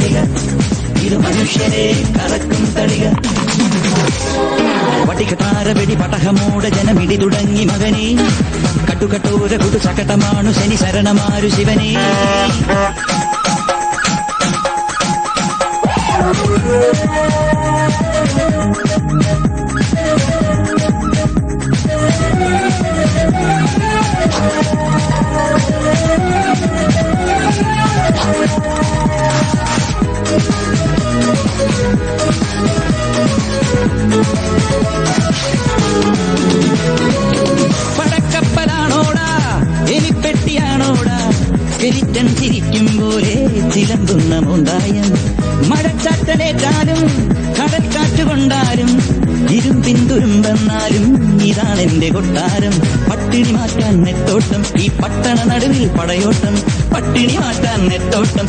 തളിക, ഇത് മനുഷ്യരെ കറക്കും തളിക. വട്ടിക്കട്ടാര വെടി പടഹമോട ജനമിടി തുടങ്ങി മകനെ, കട്ടുകട്ടോര കുട്ടു ചകടമാണു ശനി ശരണമാരു ശിവനെ. പടക്കപ്പലാണോടാ എലിപ്പെട്ടിയാണോടാ, സ്കെലിറ്റൻ ചിരിക്കും പോലെ ചിലമ്പുന്ന മോന്തായം. മഴച്ചാറ്റലേറ്റാലും കടൽക്കാറ്റ് കൊണ്ടാലും ഇരുമ്പിൻ തുരുമ്പെന്നാലും ഇതാണെന്റെ കൊട്ടാരം. പട്ടിണി മാറ്റാൻ നെത്തോട്ടം ഈ പട്ടണ നടുവിൽ പടയോട്ടം, പട്ടിണി മാറ്റാൻ നെത്തോട്ടം